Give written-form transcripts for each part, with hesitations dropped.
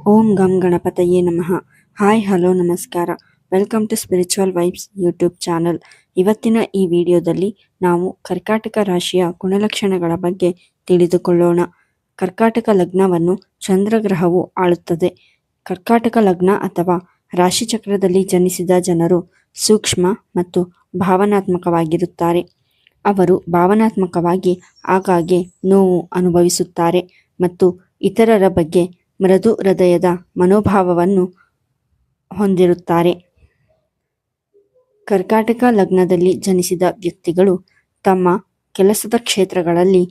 ಓಂ ಗಂ ಗಣಪತಯೇ ನಮಃ. ಹಾಯ್ ಹಲೋ ನಮಸ್ಕಾರ. Welcome to spiritual vibes YouTube channel. ಇವತ್ತಿನ ಈ ವಿಡಿಯೋದಲ್ಲಿ ನಾವು ಕರ್ಕಾಟಕ ರಾಶಿಯ ಗುಣಲಕ್ಷಣಗಳ ಬಗ್ಗೆ ತಿಳಿದುಕೊಳ್ಳೋಣ. ಕರ್ಕಾಟಕ ಲಗ್ನವನ್ನು ಚಂದ್ರಗ್ರಹವು ಆಳುತ್ತದೆ. ಕರ್ಕಾಟಕ ಲಗ್ನ ಅಥವಾ ರಾಶಿಚಕ್ರದಲ್ಲಿ ಜನಿಸಿದ ಜನರು ಸೂಕ್ಷ್ಮ ಮತ್ತು ಭಾವನಾತ್ಮಕವಾಗಿರುತ್ತಾರೆ. ಅವರು ಭಾವನಾತ್ಮಕವಾಗಿ ಆಗಾಗ್ಗೆ ನೋವು ಅನುಭವಿಸುತ್ತಾರೆ ಮತ್ತು ಇತರರ ಬಗ್ಗೆ ಮೃದು ಹೃದಯದ ಮನೋಭಾವವನ್ನು ಹೊಂದಿರುತ್ತಾರೆ. ಕರ್ಕಾಟಕ ಲಗ್ನದಲ್ಲಿ ಜನಿಸಿದ ವ್ಯಕ್ತಿಗಳು ತಮ್ಮ ಕೆಲಸದ ಕ್ಷೇತ್ರಗಳಲ್ಲಿ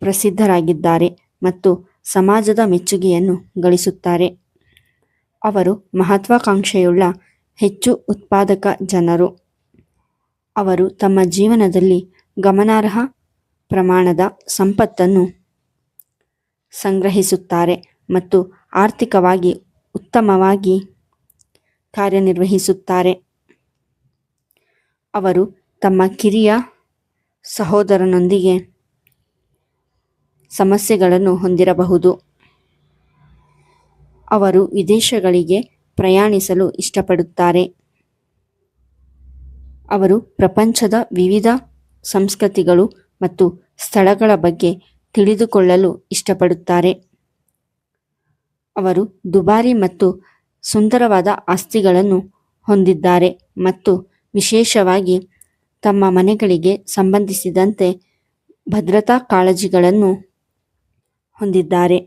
ಪ್ರಸಿದ್ಧರಾಗಿದ್ದಾರೆ ಮತ್ತು ಸಮಾಜದ ಮೆಚ್ಚುಗೆಯನ್ನು ಗಳಿಸುತ್ತಾರೆ. ಅವರು ಮಹತ್ವಾಕಾಂಕ್ಷೆಯುಳ್ಳ ಹೆಚ್ಚು ಉತ್ಪಾದಕ ಜನರು. ಅವರು ತಮ್ಮ ಜೀವನದಲ್ಲಿ ಗಮನಾರ್ಹ ಪ್ರಮಾಣದ ಸಂಪತ್ತನ್ನು ಸಂಗ್ರಹಿಸುತ್ತಾರೆ ಮತ್ತು ಆರ್ಥಿಕವಾಗಿ ಉತ್ತಮವಾಗಿ ಕಾರ್ಯನಿರ್ವಹಿಸುತ್ತಾರೆ. ಅವರು ತಮ್ಮ ಕಿರಿಯ ಸಹೋದರನೊಂದಿಗೆ ಸಮಸ್ಯೆಗಳನ್ನು ಹೊಂದಿರಬಹುದು. ಅವರು ವಿದೇಶಗಳಿಗೆ ಪ್ರಯಾಣಿಸಲು ಇಷ್ಟಪಡುತ್ತಾರೆ. ಅವರು ಪ್ರಪಂಚದ ವಿವಿಧ ಸಂಸ್ಕೃತಿಗಳು ಮತ್ತು ಸ್ಥಳಗಳ ಬಗ್ಗೆ ತಿಳಿದುಕೊಳ್ಳಲು ಇಷ್ಟಪಡುತ್ತಾರೆ. ಅವರು ದುಬಾರಿ ಮತ್ತು ಸುಂದರವಾದ ಆಸ್ತಿಗಳನ್ನು ಹೊಂದಿದ್ದಾರೆ ಮತ್ತು ವಿಶೇಷವಾಗಿ ತಮ್ಮ ಮನೆಗಳಿಗೆ ಸಂಬಂಧಿಸಿದಂತೆ ಭದ್ರತಾ ಕಾಳಜಿಗಳನ್ನು ಹೊಂದಿದ್ದಾರೆ.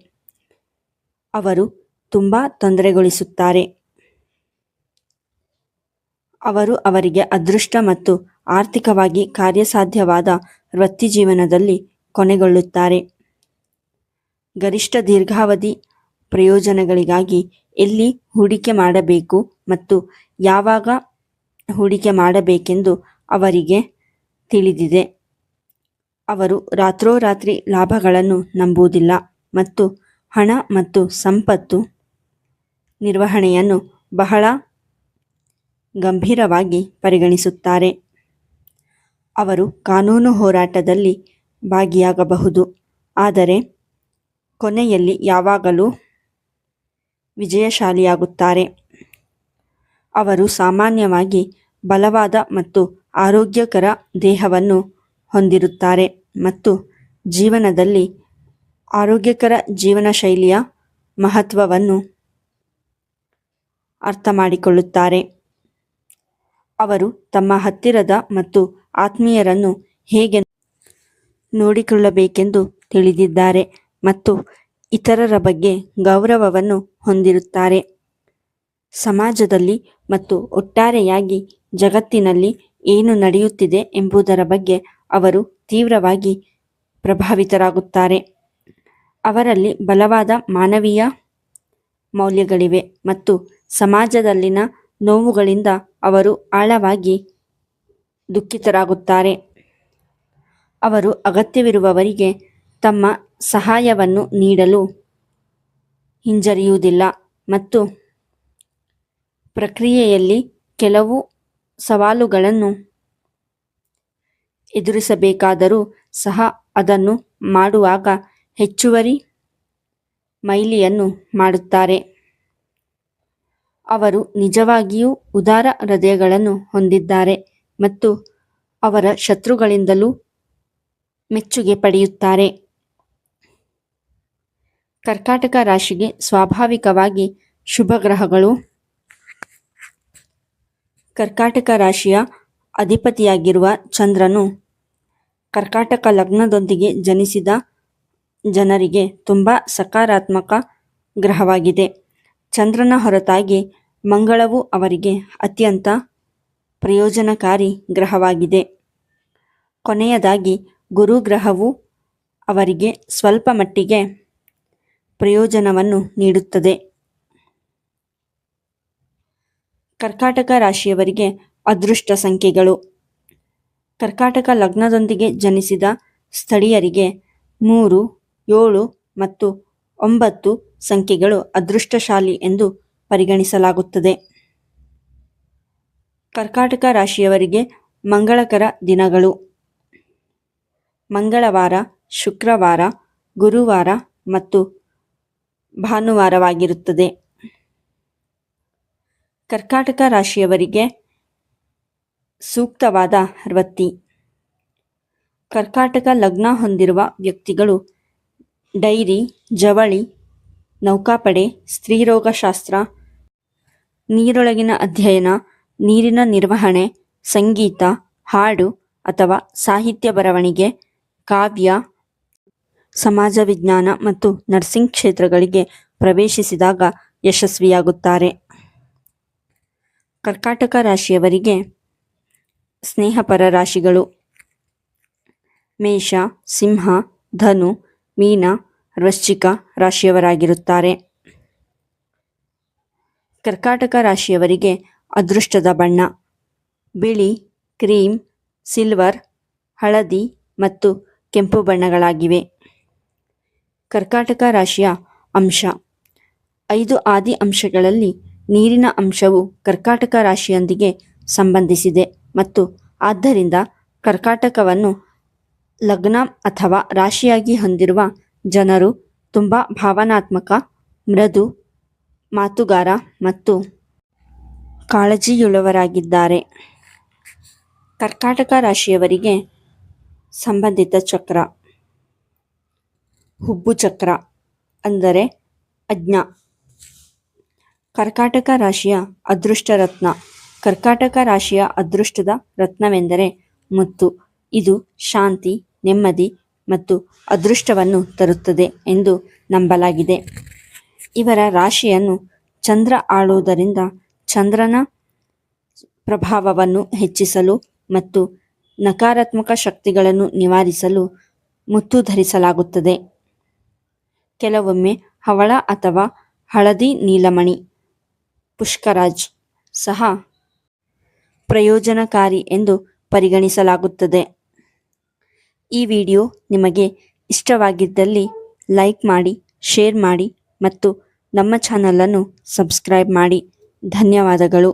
ಅವರು ತುಂಬಾ ತೊಂದರೆಗೊಳಿಸುತ್ತಾರೆ. ಅವರು ಅವರಿಗೆ ಅದೃಷ್ಟ ಮತ್ತು ಆರ್ಥಿಕವಾಗಿ ಕಾರ್ಯಸಾಧ್ಯವಾದ ವೃತ್ತಿಜೀವನದಲ್ಲಿ ಕೊನೆಗೊಳ್ಳುತ್ತಾರೆ. ಗರಿಷ್ಠ ದೀರ್ಘಾವಧಿ ಪ್ರಯೋಜನಗಳಿಗಾಗಿ ಎಲ್ಲಿ ಹೂಡಿಕೆ ಮಾಡಬೇಕು ಮತ್ತು ಯಾವಾಗ ಹೂಡಿಕೆ ಮಾಡಬೇಕೆಂದು ಅವರಿಗೆ ತಿಳಿದಿದೆ. ಅವರು ರಾತ್ರೋರಾತ್ರಿ ಲಾಭಗಳನ್ನು ನಂಬುವುದಿಲ್ಲ ಮತ್ತು ಹಣ ಮತ್ತು ಸಂಪತ್ತು ನಿರ್ವಹಣೆಯನ್ನು ಬಹಳ ಗಂಭೀರವಾಗಿ ಪರಿಗಣಿಸುತ್ತಾರೆ. ಅವರು ಕಾನೂನು ಹೋರಾಟದಲ್ಲಿ ಭಾಗಿಯಾಗಬಹುದು, ಆದರೆ ಕೊನೆಯಲ್ಲಿ ಯಾವಾಗಲೂ ವಿಜಯಶಾಲಿಯಾಗುತ್ತಾರೆ. ಅವರು ಸಾಮಾನ್ಯವಾಗಿ ಬಲವಾದ ಮತ್ತು ಆರೋಗ್ಯಕರ ದೇಹವನ್ನು ಹೊಂದಿರುತ್ತಾರೆ ಮತ್ತು ಜೀವನದಲ್ಲಿ ಆರೋಗ್ಯಕರ ಜೀವನ ಶೈಲಿಯ ಮಹತ್ವವನ್ನು ಅರ್ಥಮಾಡಿಕೊಳ್ಳುತ್ತಾರೆ. ಅವರು ತಮ್ಮ ಹತ್ತಿರದ ಮತ್ತು ಆತ್ಮೀಯರನ್ನು ಹೇಗೆ ನೋಡಿಕೊಳ್ಳಬೇಕೆಂದು ತಿಳಿದಿದ್ದಾರೆ ಮತ್ತು ಇತರರ ಬಗ್ಗೆ ಗೌರವವನ್ನು ಹೊಂದಿರುತ್ತಾರೆ. ಸಮಾಜದಲ್ಲಿ ಮತ್ತು ಒಟ್ಟಾರೆಯಾಗಿ ಜಗತ್ತಿನಲ್ಲಿ ಏನು ನಡೆಯುತ್ತಿದೆ ಎಂಬುದರ ಬಗ್ಗೆ ಅವರು ತೀವ್ರವಾಗಿ ಪ್ರಭಾವಿತರಾಗುತ್ತಾರೆ. ಅವರಲ್ಲಿ ಬಲವಾದ ಮಾನವೀಯ ಮೌಲ್ಯಗಳಿವೆ ಮತ್ತು ಸಮಾಜದಲ್ಲಿನ ನೋವುಗಳಿಂದ ಅವರು ಆಳವಾಗಿ ದುಃಖಿತರಾಗುತ್ತಾರೆ. ಅವರು ಅಗತ್ಯವಿರುವವರಿಗೆ ತಮ್ಮ ಸಹಾಯವನ್ನು ನೀಡಲು ಹಿಂಜರಿಯುವುದಿಲ್ಲ ಮತ್ತು ಪ್ರಕ್ರಿಯೆಯಲ್ಲಿ ಕೆಲವು ಸವಾಲುಗಳನ್ನು ಎದುರಿಸಬೇಕಾದರೂ ಸಹ ಅದನ್ನು ಮಾಡುವಾಗ ಹೆಚ್ಚುವರಿ ಮೈಲಿಯನ್ನು ಮಾಡುತ್ತಾರೆ. ಅವರು ನಿಜವಾಗಿಯೂ ಉದಾರ ಹೃದಯಗಳನ್ನು ಹೊಂದಿದ್ದಾರೆ ಮತ್ತು ಅವರ ಶತ್ರುಗಳಿಂದಲೂ ಮೆಚ್ಚುಗೆ ಪಡೆಯುತ್ತಾರೆ. ಕರ್ಕಾಟಕ ರಾಶಿಗೆ ಸ್ವಾಭಾವಿಕವಾಗಿ ಶುಭ ಗ್ರಹಗಳು. ಕರ್ಕಾಟಕ ರಾಶಿಯ ಅಧಿಪತಿಯಾಗಿರುವ ಚಂದ್ರನು ಕರ್ಕಾಟಕ ಲಗ್ನದೊಂದಿಗೆ ಜನಿಸಿದ ಜನರಿಗೆ ತುಂಬ ಸಕಾರಾತ್ಮಕ ಗ್ರಹವಾಗಿದೆ. ಚಂದ್ರನ ಹೊರತಾಗಿ ಮಂಗಳವು ಅವರಿಗೆ ಅತ್ಯಂತ ಪ್ರಯೋಜನಕಾರಿ ಗ್ರಹವಾಗಿದೆ. ಕೊನೆಯದಾಗಿ ಗುರುಗ್ರಹವು ಅವರಿಗೆ ಸ್ವಲ್ಪ ಮಟ್ಟಿಗೆ ಪ್ರಯೋಜನವನ್ನು ನೀಡುತ್ತದೆ. ಕರ್ಕಾಟಕ ರಾಶಿಯವರಿಗೆ ಅದೃಷ್ಟ ಸಂಖ್ಯೆಗಳು. ಕರ್ಕಾಟಕ ಲಗ್ನದೊಂದಿಗೆ ಜನಿಸಿದ ಸ್ಥಳೀಯರಿಗೆ 3, 7 ಮತ್ತು 9 ಸಂಖ್ಯೆಗಳು ಅದೃಷ್ಟಶಾಲಿ ಎಂದು ಪರಿಗಣಿಸಲಾಗುತ್ತದೆ. ಕರ್ಕಾಟಕ ರಾಶಿಯವರಿಗೆ ಮಂಗಳಕರ ದಿನಗಳು: ಮಂಗಳವಾರ, ಶುಕ್ರವಾರ, ಗುರುವಾರ ಮತ್ತು ಭಾನುವಾರವಾಗಿರುತ್ತದೆ. ಕರ್ಕಾಟಕ ರಾಶಿಯವರಿಗೆ ಸೂಕ್ತವಾದ ವೃತ್ತಿ. ಕರ್ಕಾಟಕ ಲಗ್ನ ಹೊಂದಿರುವ ವ್ಯಕ್ತಿಗಳು ಡೈರಿ, ಜವಳಿ, ನೌಕಾಪಡೆ, ಸ್ತ್ರೀರೋಗಶಾಸ್ತ್ರ, ನೀರೊಳಗಿನ ಅಧ್ಯಯನ, ನೀರಿನ ನಿರ್ವಹಣೆ, ಸಂಗೀತ, ಹಾಡು ಅಥವಾ ಸಾಹಿತ್ಯ ಬರವಣಿಗೆ, ಕಾವ್ಯ, ಸಮಾಜ ವಿಜ್ಞಾನ ಮತ್ತು ನರ್ಸಿಂಗ್ ಕ್ಷೇತ್ರಗಳಿಗೆ ಪ್ರವೇಶಿಸಿದಾಗ ಯಶಸ್ವಿಯಾಗುತ್ತಾರೆ. ಕರ್ಕಾಟಕ ರಾಶಿಯವರಿಗೆ ಸ್ನೇಹಪರ ರಾಶಿಗಳು ಮೇಷ, ಸಿಂಹ, ಧನು, ಮೀನ, ವೃಶ್ಚಿಕ ರಾಶಿಯವರಾಗಿರುತ್ತಾರೆ. ಕರ್ಕಾಟಕ ರಾಶಿಯವರಿಗೆ ಅದೃಷ್ಟದ ಬಣ್ಣ ಬಿಳಿ, ಕ್ರೀಮ್, ಸಿಲ್ವರ್, ಹಳದಿ ಮತ್ತು ಕೆಂಪು ಬಣ್ಣಗಳಾಗಿವೆ. ಕರ್ಕಾಟಕ ರಾಶಿಯ ಅಂಶ. 5 ಆದಿ ಅಂಶಗಳಲ್ಲಿ ನೀರಿನ ಅಂಶವು ಕರ್ಕಾಟಕ ರಾಶಿಯೊಂದಿಗೆ ಸಂಬಂಧಿಸಿದೆ ಮತ್ತು ಆದ್ದರಿಂದ ಕರ್ಕಾಟಕವನ್ನು ಲಗ್ನ ಅಥವಾ ರಾಶಿಯಾಗಿ ಹೊಂದಿರುವ ಜನರು ತುಂಬ ಭಾವನಾತ್ಮಕ, ಮೃದು, ಮಾತುಗಾರ ಮತ್ತು ಕಾಳಜಿಯುಳ್ಳವರಾಗಿದ್ದಾರೆ. ಕರ್ಕಾಟಕ ರಾಶಿಯವರಿಗೆ ಸಂಬಂಧಿತ ಚಕ್ರ ಹುಬ್ಬು ಚಕ್ರ ಅಂದರೆ ಅಜ್ಞ. ಕರ್ಕಾಟಕ ರಾಶಿಯ ಅದೃಷ್ಟ ರತ್ನ. ಕರ್ಕಾಟಕ ರಾಶಿಯ ಅದೃಷ್ಟದ ರತ್ನವೆಂದರೆ ಮುತ್ತು. ಇದು ಶಾಂತಿ, ನೆಮ್ಮದಿ ಮತ್ತು ಅದೃಷ್ಟವನ್ನು ತರುತ್ತದೆ ಎಂದು ನಂಬಲಾಗಿದೆ. ಇವರ ರಾಶಿಯನ್ನು ಚಂದ್ರ ಆಳುವುದರಿಂದ ಚಂದ್ರನ ಪ್ರಭಾವವನ್ನು ಹೆಚ್ಚಿಸಲು ಮತ್ತು ನಕಾರಾತ್ಮಕ ಶಕ್ತಿಗಳನ್ನು ನಿವಾರಿಸಲು ಮುತ್ತು ಧರಿಸಲಾಗುತ್ತದೆ. ಕೆಲವೊಮ್ಮೆ ಹವಳ ಅಥವಾ ಹಳದಿ ನೀಲಮಣಿ ಪುಷ್ಕರಾಜ್ ಸಹ ಪ್ರಯೋಜನಕಾರಿ ಎಂದು ಪರಿಗಣಿಸಲಾಗುತ್ತದೆ. ಈ ವಿಡಿಯೋ ನಿಮಗೆ ಇಷ್ಟವಾಗಿದ್ದಲ್ಲಿ ಲೈಕ್ ಮಾಡಿ, ಶೇರ್ ಮಾಡಿ ಮತ್ತು ನಮ್ಮ ಚಾನಲನ್ನು ಸಬ್ಸ್ಕ್ರೈಬ್ ಮಾಡಿ. ಧನ್ಯವಾದಗಳು.